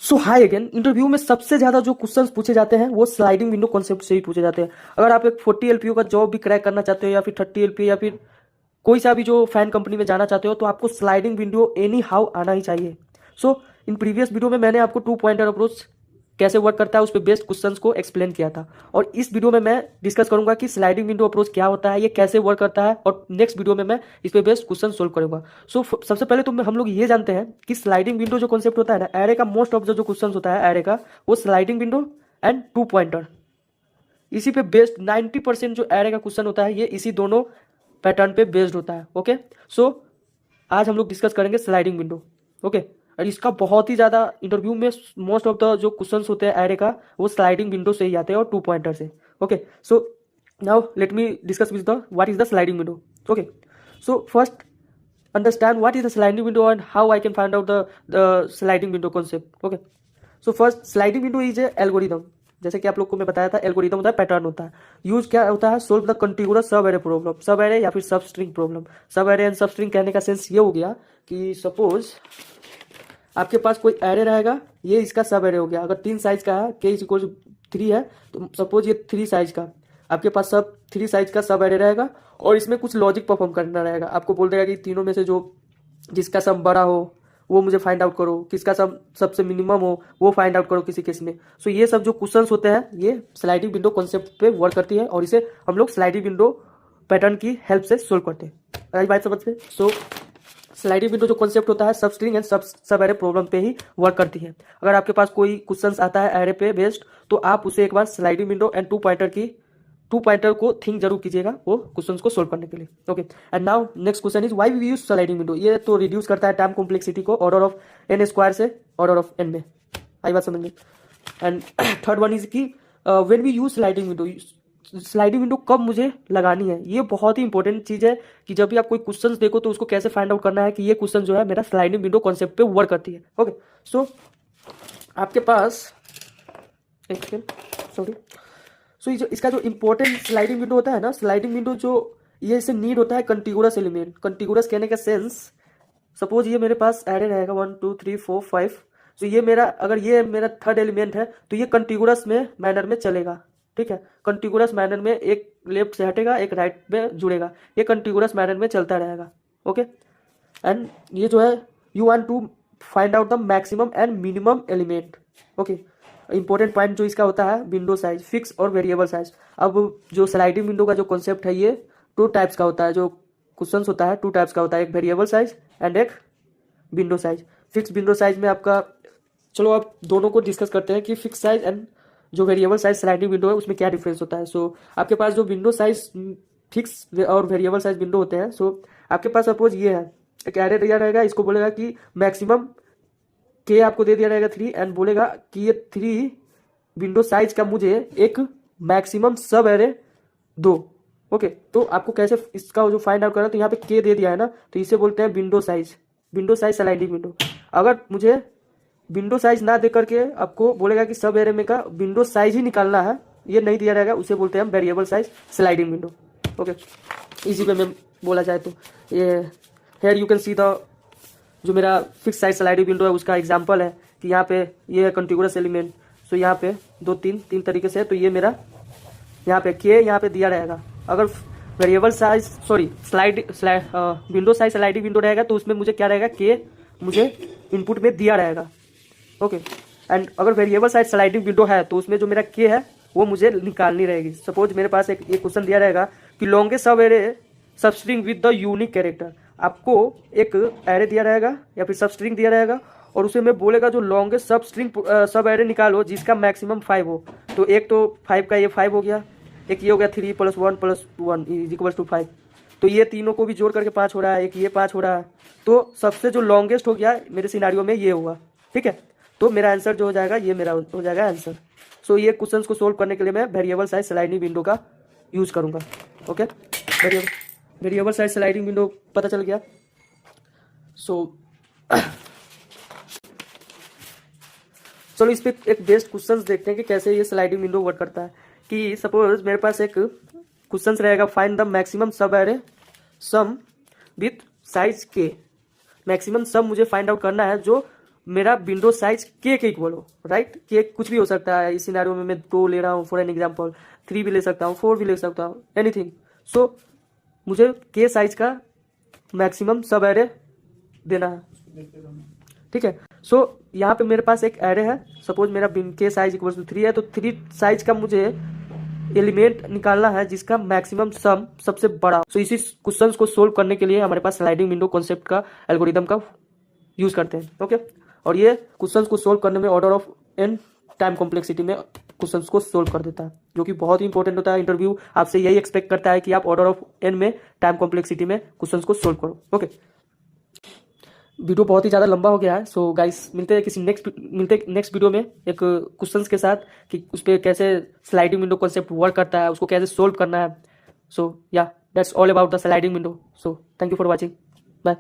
सो high again, interview में सबसे ज्यादा जो क्वेश्चंस पूछे जाते हैं वो स्लाइडिंग विंडो कॉन्सेप्ट से ही पूछे जाते हैं। अगर आप एक 40 एलपीयू का जॉब भी क्रैक करना चाहते हो या फिर 30 एलपीयू या फिर कोई सा भी जो फैन कंपनी में जाना चाहते हो तो आपको स्लाइडिंग विंडो एनी हाउ आना ही चाहिए। सो इन प्रीवियस वीडियो में मैंने आपको 2 पॉइंटर अप्रोच कैसे वर्क करता है उस पर बेस्ड क्वेश्चंस को एक्सप्लेन किया था, और इस वीडियो में मैं डिस्कस करूंगा कि स्लाइडिंग विंडो अप्रोच क्या होता है, ये कैसे वर्क करता है, और नेक्स्ट वीडियो में मैं इस पे बेस्ड क्वेश्चन सोल्व करूंगा। सो सबसे पहले तो हम लोग ये जानते हैं कि स्लाइडिंग विंडो जो कॉन्सेप्ट होता है ना, एरे का मोस्ट ऑफ जो क्वेश्चन होता है एरे का, वो स्लाइडिंग विंडो एंड 2 पॉइंटर, इसी पे बेस्ड 90% जो एरे का क्वेश्चन होता है ये इसी दोनों पैटर्न पे बेस्ड होता है। ओके, सो आज हम लोग डिस्कस करेंगे स्लाइडिंग विंडो। ओके, और इसका बहुत ही ज़्यादा इंटरव्यू में मोस्ट ऑफ द जो क्वेश्चंस होते हैं एरे का वो स्लाइडिंग विंडो से ही आते हैं और 2 पॉइंटर से। Okay, so now let me discuss with the what is the sliding window. Okay, so first understand what is the sliding window and how I can find out the sliding window concept. Okay, so first sliding window is a algorithm, जैसे कि आप लोग को मैं बताया था algorithm होता है, पैटर्न होता है। यूज क्या होता है, सोल्व द कंटिगुअस सब एरे प्रॉब्लम, सब एरे या फिर सब स्ट्रिंग प्रॉब्लम। सब एरे एंड सब स्ट्रिंग कहने का सेंस ये हो गया कि सपोज आपके पास कोई एरे रहेगा, ये इसका सब एरे हो गया। अगर 3 साइज का है, के इज इक्वल 3 है, तो सपोज ये 3 साइज का आपके पास सब 3 साइज का सब एरे रहेगा, और इसमें कुछ लॉजिक परफॉर्म करना रहेगा। आपको बोल देगा कि तीनों में से जो जिसका सम बड़ा हो वो मुझे फाइंड आउट करो, किसका सम सबसे मिनिमम हो वो फाइंड आउट करो किसी केस में। सो ये सब जो क्वेश्चंस होते हैं ये स्लाइडिंग विंडो कॉन्सेप्ट पे वर्क करती है, और इसे हम लोग स्लाइडिंग विंडो पैटर्न की हेल्प से सोल्व करते हैं। आई बात समझ में? सो स्लाइडिंग विंडो जो कॉन्सेप्ट होता है सब स्ट्रिंग एंड सब एरे प्रॉब्लम पे ही वर्क करती है। अगर आपके पास कोई क्वेश्चंस आता है एरे पे बेस्ड, तो आप उसे एक बार स्लाइडिंग विंडो एंड 2 पॉइंटर को थिंक जरूर कीजिएगा वो क्वेश्चंस को सोल्व करने के लिए। Okay, and now next question is why we use sliding window. ये तो रिड्यूस करता है टाइम कॉम्प्लेक्सिटी को ऑर्डर ऑफ n स्क्वायर से ऑर्डर ऑफ n में। आई बात समझ में? एंड थर्ड वन इज कि when we use sliding window, sliding window कब मुझे लगानी है, ये बहुत ही इंपॉर्टेंट चीज है कि जब भी आप कोई क्वेश्चन देखो तो उसको कैसे फाइंड आउट करना है कि ये क्वेश्चन जो है मेरा स्लाइडिंग विंडो कॉन्सेप्ट पे वर्क करती है। ओके, सो आपके पास एक सेकेंड, सॉरी। सो इसका जो इंपॉर्टेंट स्लाइडिंग विंडो होता है ना, स्लाइडिंग विंडो जो ये इसे नीड होता है कंटिगुअस एलिमेंट। कंटिगुअस कहने का सेंस, सपोज ये मेरे पास एरे रहेगा 1 2 3 4 5। तो ये मेरा, अगर ये मेरा थर्ड एलिमेंट है तो ये कंटिगुअस में मैनर में चलेगा। ठीक है, कंटिगुअस मैनर में एक लेफ्ट से हटेगा एक राइट में जुड़ेगा, ये कंटिगुअस मैनर में चलता रहेगा। ओके, एंड ये जो है you want to find out the maximum and minimum element. Okay, important point जो इसका होता है विंडो साइज, फिक्स और वेरिएबल साइज। अब जो स्लाइडिंग विंडो का जो कॉन्सेप्ट है ये 2 टाइप्स का होता है, जो क्वेश्चंस होता है 2 टाइप्स का होता है, एक वेरिएबल साइज एंड एक window size. Fix window size में आपका, चलो आप दोनों को डिस्कस करते हैं कि फिक्स साइज एंड जो वेरिएबल साइज स्लाइडिंग विंडो है उसमें क्या डिफरेंस होता है। सो आपके पास जो विंडो साइज फिक्स और वेरिएबल साइज विंडो होते हैं, सो आपके पास सपोज ये है, एक एरे दिया रहेगा, इसको बोलेगा कि मैक्सिमम के आपको दे दिया रहेगा 3, एंड बोलेगा कि ये 3 विंडो साइज का मुझे एक मैक्सिमम सब एरे दो। ओके, तो आपको कैसे इसका जो फाइंड आउट करना है, तो यहाँ पे के दे दिया है ना, तो इसे बोलते हैं window size, window size sliding window. अगर मुझे विंडो साइज ना दे करके आपको बोलेगा कि सब एरे में का विंडो साइज ही निकालना है, ये नहीं दिया रहेगा, उसे बोलते हैं हम variable size sliding window. Okay, इसी पे मैं बोला जाए तो ये here you can see the जो मेरा फिक्स साइज स्लाइडिंग विंडो है उसका एग्जांपल है कि यहाँ पे ये है कंटिगुअस एलिमेंट। सो यहाँ पे 2 3 तरीके से है, तो ये मेरा यहाँ पे के यहाँ पे दिया रहेगा। अगर variable size sorry window size sliding window रहेगा तो उसमें मुझे क्या रहेगा, के मुझे इनपुट में दिया रहेगा। ओके, एंड अगर वेरिएबल साइज स्लाइडिंग विंडो है तो उसमें जो मेरा के है वो मुझे निकालनी रहेगी। सपोज मेरे पास एक क्वेश्चन दिया रहेगा कि लॉन्गेस्ट सब एरे सब string with the unique character. आपको एक एरे दिया रहेगा या फिर सब स्ट्रिंग दिया रहेगा, और उसे मैं बोलेगा जो लॉन्गेस्ट सब स्ट्रिंग सब एरे निकालो जिसका मैक्सिमम 5 हो। तो एक तो 5 का ये 5 हो गया, एक ये हो गया 3 + 1 + 1 = 5। तो ये तीनों को भी जोड़ करके 5 हो रहा है, एक ये 5 हो रहा है, तो सबसे जो लॉन्गेस्ट हो गया मेरे सिनारियो में ये हुआ। ठीक है, तो मेरा आंसर जो हो जाएगा ये मेरा हो जाएगा आंसर। सो ये क्वेश्चंस को सोल्व करने के लिए मैं वेरिएबल साइज स्लाइडिंग विंडो का यूज करूंगा। Okay, variable size sliding window पता चल गया। सो चलो इस पे एक बेस्ट क्वेश्चंस देखते हैं कि कैसे ये स्लाइडिंग विंडो वर्क करता है। कि सपोज मेरे पास एक क्वेश्चंस रहेगा, फाइंड द मैक्सिमम सब एरे सम विथ साइज के। मैक्सिमम सम मुझे फाइंड आउट करना है जो मेरा विंडो साइज के इक्वल हो, राइट। के कुछ भी हो सकता है, इस सिनेरियो में मैं 2 ले रहा हूँ फॉर एन एग्जांपल, 3 भी ले सकता हूँ, 4 भी ले सकता हूँ, एनीथिंग। सो मुझे के साइज का मैक्सिमम सब एरे देना है, ठीक है। सो यहाँ पे मेरे पास एक एरे है, सपोज मेरा के साइज इक्वल टू 3 है, तो 3 साइज का मुझे एलिमेंट निकालना है जिसका मैक्सिमम सम सबसे बड़ा। सो इसी क्वेश्चंस को सोल्व करने के लिए हमारे पास स्लाइडिंग विंडो कॉन्सेप्ट का एल्गोरिदम का यूज करते हैं, ओके। और ये क्वेश्चंस को सोल्व करने में order of n time complexity में क्वेश्चंस को सोल्व कर देता है, जो कि बहुत ही इंपॉर्टेंट होता है। इंटरव्यू आपसे यही एक्सपेक्ट करता है कि आप ऑर्डर ऑफ एन में टाइम कॉम्प्लेक्सिटी में क्वेश्चंस को सोल्व करो, ओके। वीडियो बहुत ही ज़्यादा लंबा हो गया है, सो गाइस मिलते हैं नेक्स्ट वीडियो में एक क्वेश्चंस के साथ कि उस पर कैसे स्लाइडिंग विंडो कॉन्सेप्ट वर्क करता है, उसको कैसे सोल्व करना है। सो या that's all about the sliding window. So thank you for watching, bye.